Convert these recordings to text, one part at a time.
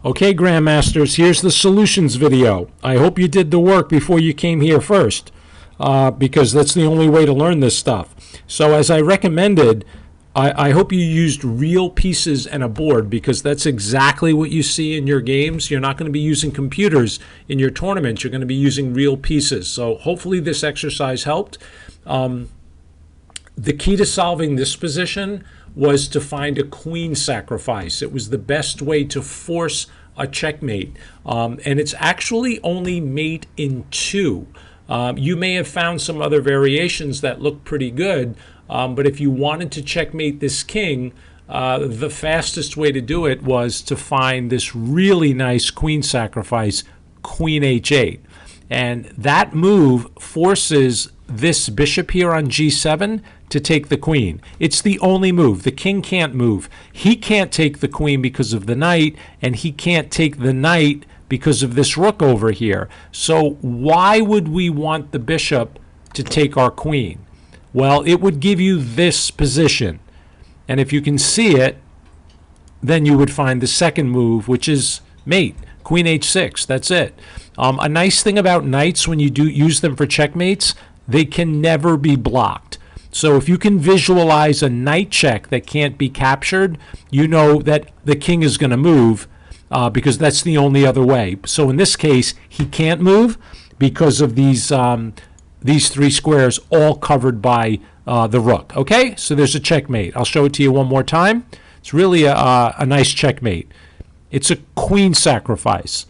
Okay, Grandmasters, here's the solutions video. I hope you did the work before you came here first, because that's the only way to learn this stuff. So as I recommended, I hope you used real pieces and a board, because that's exactly what you see in your games. You're not going to be using computers in your tournaments. You're going to be using real pieces. So hopefully this exercise helped. The key to solving this position was to find a queen sacrifice. It was the best way to force a checkmate. And it's actually only mate in 2. You may have found some other variations that look pretty good, but if you wanted to checkmate this king, the fastest way to do it was to find this really nice queen sacrifice, queen h8. And that move forces this bishop here on g7 to take the queen. It's the only move. The king can't move. He can't take the queen because of the knight, and he can't take the knight because of this rook over here. So why would we want the bishop to take our queen? Well, it would give you this position. And if you can see it, then you would find the second move, which is mate. Queen h6, that's it. A nice thing about knights when you do use them for checkmates, they can never be blocked. So if you can visualize a knight check that can't be captured, you know that the king is going to move, because that's the only other way. So in this case, he can't move because of these 3 squares all covered by the rook. Okay, so there's a checkmate. I'll show it to you one more time. It's really a nice checkmate. It's a queen sacrifice.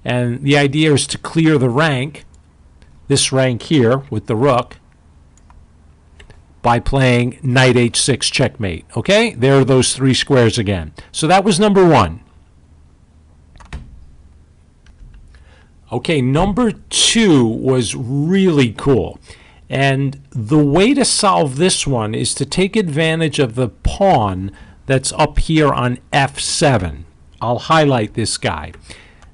And the idea is to clear the rank, this rank here with the rook, by playing knight h6 checkmate. Okay, there are those 3 squares again. So that was number 1. Okay, number 2 was really cool. And the way to solve this one is to take advantage of the pawn that's up here on f7. I'll highlight this guy.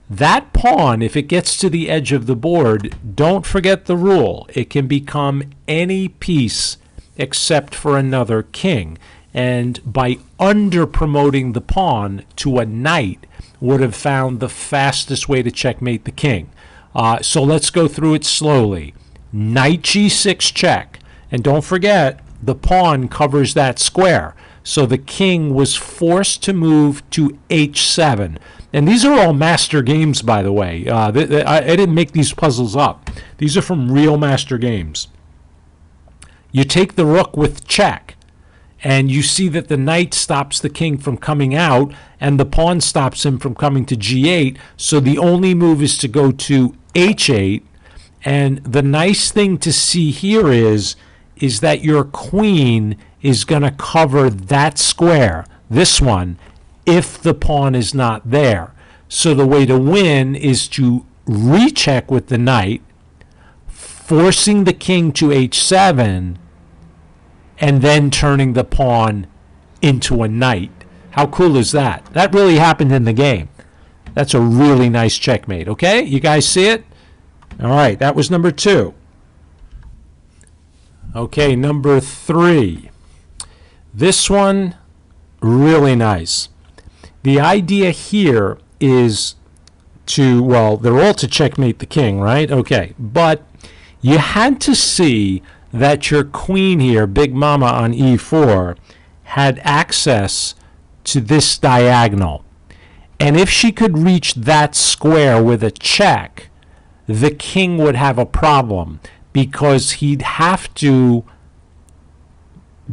That pawn, if it gets to the edge of the board, don't forget the rule. It can become any piece except for another king. And by under-promoting the pawn to a knight would have found the fastest way to checkmate the king. So let's go through it slowly. Knight g6 check. And don't forget, the pawn covers that square. So the king was forced to move to h7. And these are all master games, by the way. I didn't make these puzzles up. These are from real master games. You take the rook with check, and you see that the knight stops the king from coming out, and the pawn stops him from coming to g8. So the only move is to go to h8. And the nice thing to see here is that your queen is going to cover that square, this one, if the pawn is not there. So the way to win is to recheck with the knight, forcing the king to h7, and then turning the pawn into a knight. How cool is that? That really happened in the game. That's a really nice checkmate. Okay, you guys see it? All right, that was number 2. Okay, number 3. This one, really nice. The idea here is to, well, they're all to checkmate the king, right? Okay, but you had to see that your queen here, Big Mama on e4, had access to this diagonal. And if she could reach that square with a check, the king would have a problem, because he'd have to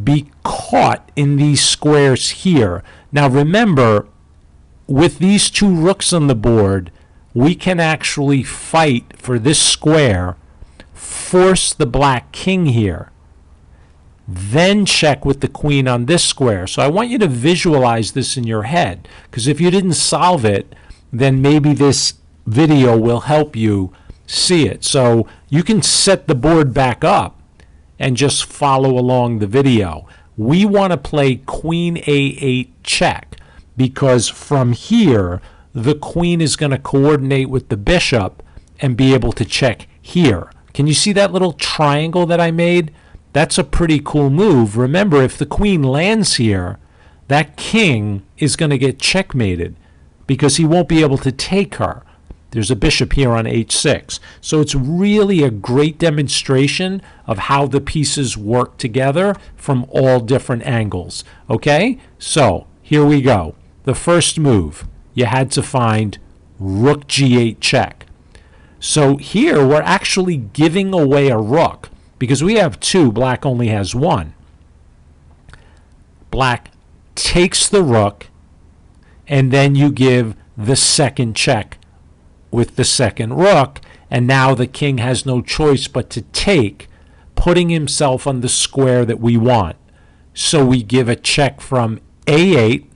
be caught in these squares here. Now remember, with these 2 rooks on the board, we can actually fight for this square, force the black king here, then check with the queen on this square. So I want you to visualize this in your head, because if you didn't solve it, then maybe this video will help you see it. So you can set the board back up and just follow along the video. We want to play queen a8 check, because from here the queen is going to coordinate with the bishop and be able to check here. Can you see that little triangle that I made? That's a pretty cool move. Remember, if the queen lands here, that king is going to get checkmated because he won't be able to take her. There's a bishop here on h6. So it's really a great demonstration of how the pieces work together from all different angles. Okay? So here we go. The first move, you had to find rook g8 check. So here we're actually giving away a rook because we have two, black only has one. Black takes the rook, and then you give the second check with the second rook, and now the king has no choice but to take, putting himself on the square that we want. So we give a check from a8.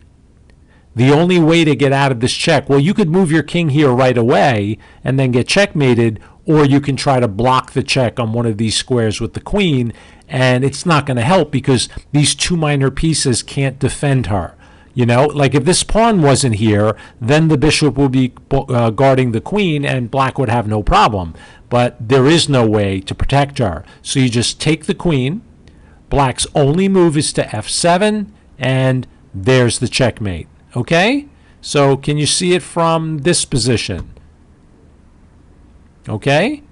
The only way to get out of this check, well, you could move your king here right away and then get checkmated, or you can try to block the check on one of these squares with the queen, and it's not going to help because these two minor pieces can't defend her. You know, like if this pawn wasn't here, then the bishop would be guarding the queen and black would have no problem. But there is no way to protect her. So you just take the queen. Black's only move is to f7, and there's the checkmate. Okay? So can you see it from this position? Okay?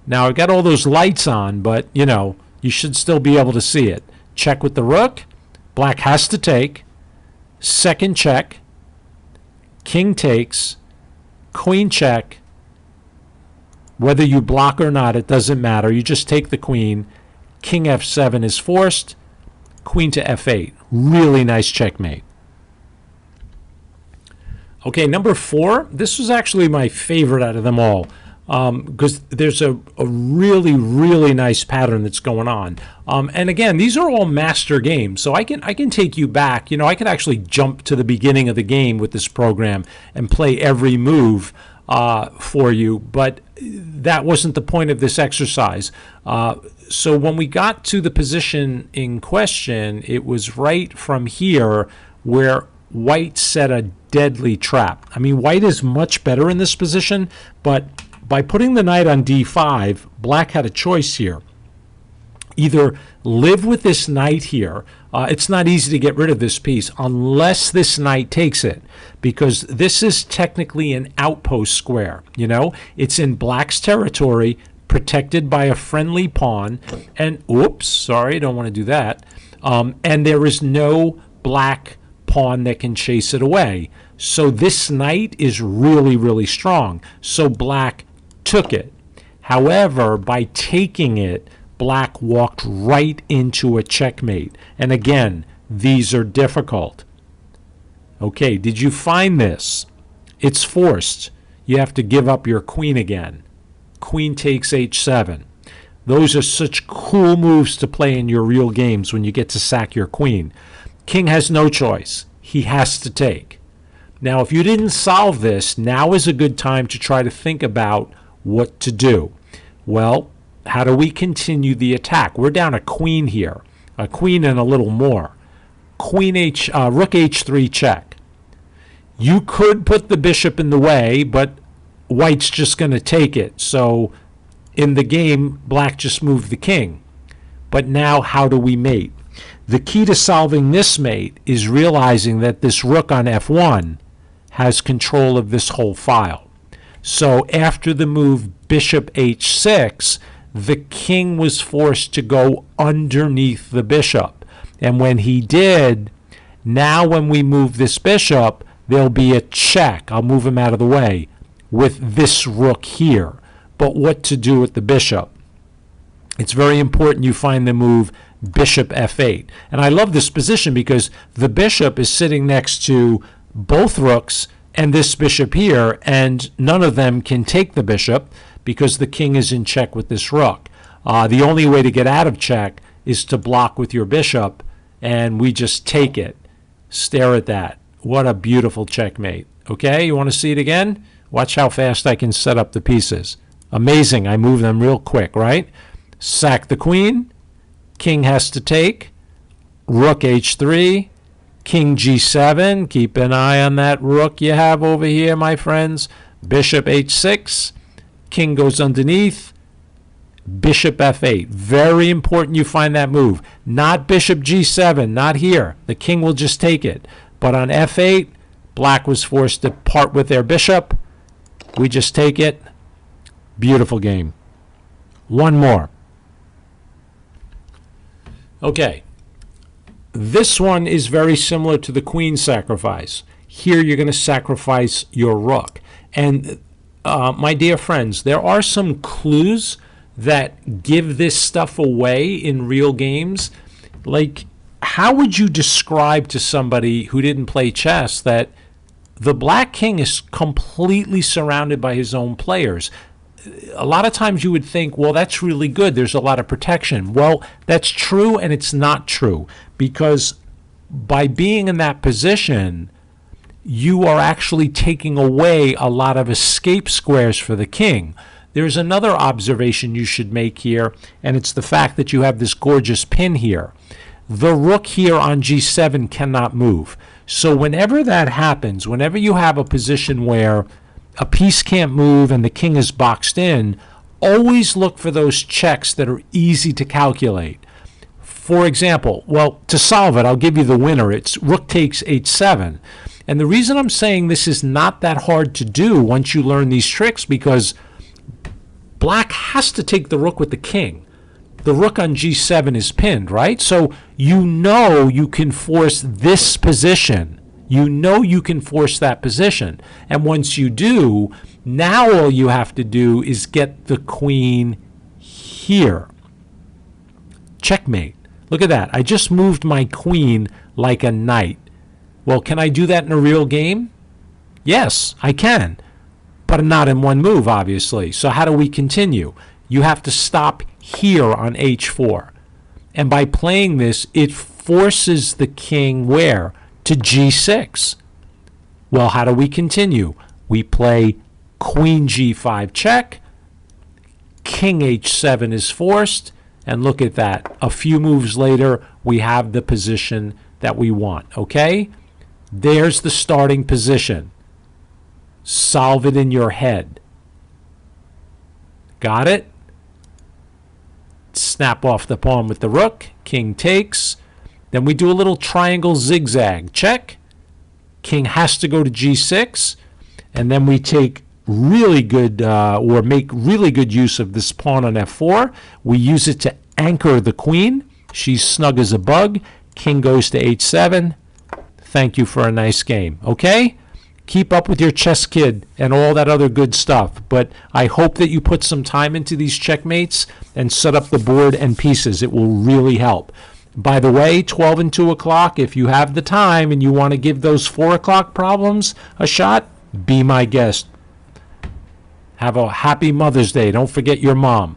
Now I've got all those lights on, but, you know, you should still be able to see it. Check with the rook. Black has to take. Second check, king takes, queen check. Whether you block or not, it doesn't matter. You just take the queen. King f7 is forced. Queen to f8. Really nice checkmate. Okay, number 4. This was actually my favorite out of them all. Because there's a really, really nice pattern that's going on. And again, these are all master games, so I can take you back. You know, I could actually jump to the beginning of the game with this program and play every move for you, but that wasn't the point of this exercise. So when we got to the position in question, it was right from here where white set a deadly trap. I mean, white is much better in this position, but by putting the knight on d5, black had a choice here. Either live with this knight here. It's not easy to get rid of this piece unless this knight takes it, because this is technically an outpost square. You know, it's in black's territory, protected by a friendly pawn. And, oops, sorry, don't want to do that. And there is no black pawn that can chase it away. So this knight is really, really strong. So black took it. However, by taking it, black walked right into a checkmate. And again, these are difficult. Okay, did you find this? It's forced. You have to give up your queen again. Queen takes h7. Those are such cool moves to play in your real games when you get to sack your queen. King has no choice. He has to take. Now, if you didn't solve this, now is a good time to try to think about what to do. Well, how do we continue the attack? We're down a queen here, a queen and a little more. Rook h3 check. You could put the bishop in the way, but white's just going to take it. So in the game, black just moved the king. But now how do we mate? The key to solving this mate is realizing that this rook on f1 has control of this whole file. So after the move bishop h6, the king was forced to go underneath the bishop. And when he did, now when we move this bishop, there'll be a check. I'll move him out of the way with this rook here. But what to do with the bishop? It's very important you find the move bishop f8. And I love this position because the bishop is sitting next to both rooks and this bishop here, and none of them can take the bishop because the king is in check with this rook. The only way to get out of check is to block with your bishop, and we just take it. Stare at that. What a beautiful checkmate. Okay, you want to see it again? Watch how fast I can set up the pieces. Amazing. I move them real quick, right? Sack the queen. King has to take. Rook h3. King g7. Keep an eye on that rook you have over here, my friends. Bishop h6. King goes underneath. Bishop f8. Very important you find that move. Not bishop g7. Not here. The king will just take it. But on f8, Black was forced to part with their bishop. We just take it. Beautiful game. One more. Okay. This one is very similar to the queen sacrifice. Here you're going to sacrifice your rook. And my dear friends, there are some clues that give this stuff away in real games. Like, how would you describe to somebody who didn't play chess that the black king is completely surrounded by his own players? A lot of times you would think, well, that's really good. There's a lot of protection. Well, that's true, and it's not true, because by being in that position, you are actually taking away a lot of escape squares for the king. There's another observation you should make here, and it's the fact that you have this gorgeous pin here. The rook here on g7 cannot move. So whenever that happens, whenever you have a position where a piece can't move and the king is boxed in, always look for those checks that are easy to calculate. For example, well, to solve it, I'll give you the winner. It's rook takes h7. And the reason I'm saying this is not that hard to do once you learn these tricks, because black has to take the rook with the king. The rook on g7 is pinned, right? So you know you can force this position. You know you can force that position. And once you do, now all you have to do is get the queen here. Checkmate. Look at that. I just moved my queen like a knight. Well, can I do that in a real game? Yes, I can. But not in one move, obviously. So how do we continue? You have to stop here on h4. And by playing this, it forces the king where? To g6. Well, how do we continue? We play queen g5 check. King h7 is forced. And look at that. A few moves later, we have the position that we want. Okay? There's the starting position. Solve it in your head. Got it? Snap off the pawn with the rook. King takes. Then we do a little triangle zigzag. Check. King has to go to g6. And then we take really good, or make really good use of this pawn on f4. We use it to anchor the queen. She's snug as a bug. King goes to h7. Thank you for a nice game. Okay? Keep up with your chess kid and all that other good stuff. But I hope that you put some time into these checkmates and set up the board and pieces. It will really help. By the way, 12 and 2 o'clock, if you have the time and you want to give those 4 o'clock problems a shot, be my guest. Have a happy Mother's Day. Don't forget your mom.